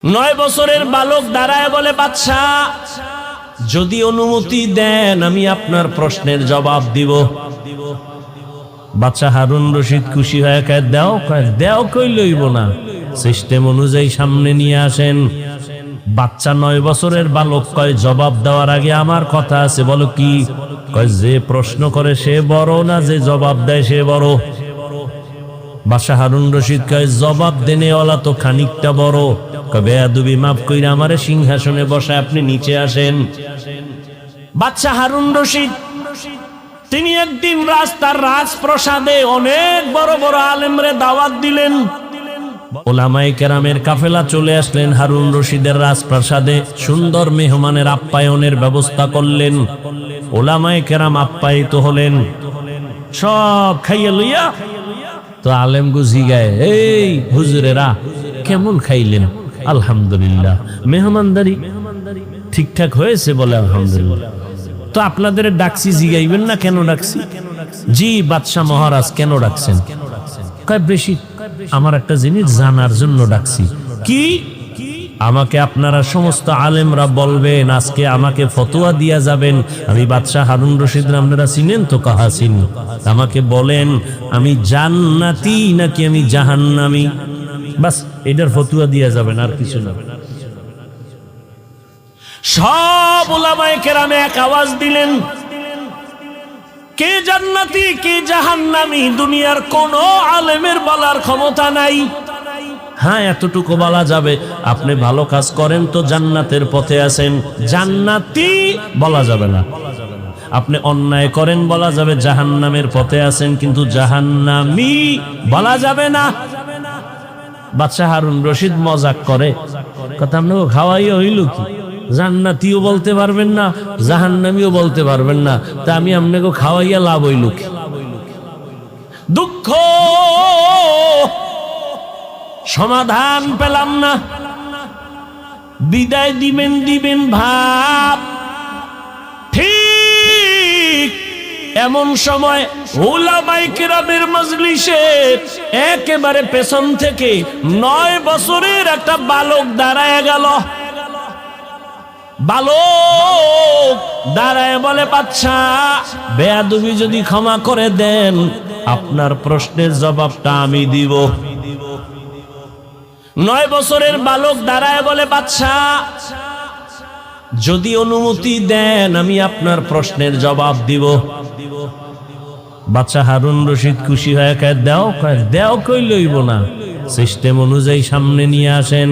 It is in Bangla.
9 বছরের বালক দাঁড়ায় বলে, বাদশা যদি অনুমতি দেন আমি আপনার প্রশ্নের জবাব দিব। বাদশা হারুন রশিদ খুশি হয়ে কয়, দেও কই লইব না, সিস্টেম অনুযায়ী সামনে নিয়ে আসেন। বাচ্চা 9 বছরের বালক কয়, জবাব দেওয়ার আগে আমার কথা আছে। বলো কি? কয়, যে প্রশ্ন করে সে বড় না যে জবাব দেয় সে বড়? বাদশা হারুন রশিদ কয়, জবাব দেনেওয়ালা তো খানিকটা বড়। কয়, বেয়াদবি মাফ কইরা আমারে সিংহাসনে বসায় আপনি নিচে আসেন। বাদশা হারুন রশিদ তিনি একদিন রাস্তার রাজপ্রাসাদে অনেক বড় বড় আলেমরে দাওয়াত দিলেন। ওলামায়ে কেরামের কাফেলা চলে আসলেন হারুন রশিদের রাজপ্রাসাদে। সুন্দর মেহমানের আপ্যায়নের ব্যবস্থা করলেন। ওলামায়ে কেরাম আপ্যায়িত হলেন, সব খাইয়া লইয়া তো আলেম গুজিগায়, এই হুজুরেরা কেমন খাইলেন? আলহামদুলিল্লাহ। মেহমানদারি ঠিকঠাক হয়েছে? বলে আলহামদুলিল্লাহ। তো আপনাদের ডাকছি, জিগাইবেন না কেন ডাকছি? জি বাদশাহ মহারাজ, কেন ডাকছেন? কয়, বেশি আমার একটা জিনিস জানার জন্য ডাকছি। কি? আমাকে আপনারা সমস্ত আলেমরা বলবেন, আজকে আমাকে ফতোয়া দিয়া যাবেন। আমি বাদশাহ হারুন রশিদ, আপনারা চিনেন তো? কাহা চিনি। আমাকে বলেন আমি জান্নাতি নাকি আমি জাহান্নামী, বাস এটার ফতোয়া দিয়া যাবেন, আর কিছু না। সব উলামায়ে কেরামে এক আওয়াজ দিলেন, কে জান্নাতি কে জাহান্নামী দুনিয়ার কোন আলেমের বলার ক্ষমতা নাই। হ্যাঁ, এতটুকু বলা যাবে, আপনি ভালো কাজ করেন তো জান্নাতের পথে আছেন, জান্নাতি বলা যাবে না। আপনি অন্যায় করেন বলা যাবে জাহান্নামের পথে আছেন, কিন্তু জাহান্নামী বলা যাবে না। বাদশাহ হারুন রশিদ মজাক করে, কথা আপনাকে খাওয়াইয়া হইল কি? জান্নাতিও বলতে পারবেন না, জাহান্নামীও বলতে পারবেন না, তা আমি আপনাকে খাওয়াইয়া লাভ হইল কি? দুঃখ, সমাধান পেলাম না। বিদায় দিবেন ভাব। ঠিক এমন সময় উলামায়ে কেরামের মজলিসে একেবারে পেছন থেকে 9 বছরের একটা বালক দাঁড়ায় গেল। বালক দাঁড়ায় বলে, বাদশা বেয়াদবি যদি ক্ষমা করে দেন আপনার প্রশ্নের জবাবটা আমি দিব। 9 বছরের বালক দাঁড়ায় বলে, বাদশা যদি অনুমতি দেন আমি আপনার প্রশ্নের জবাব দিব। বাদশা হারুন রশিদ খুশি হয়ে কয়, দেও কই লইব না, সিস্টেম অনুযায়ী সামনে নিয়ে আসেন।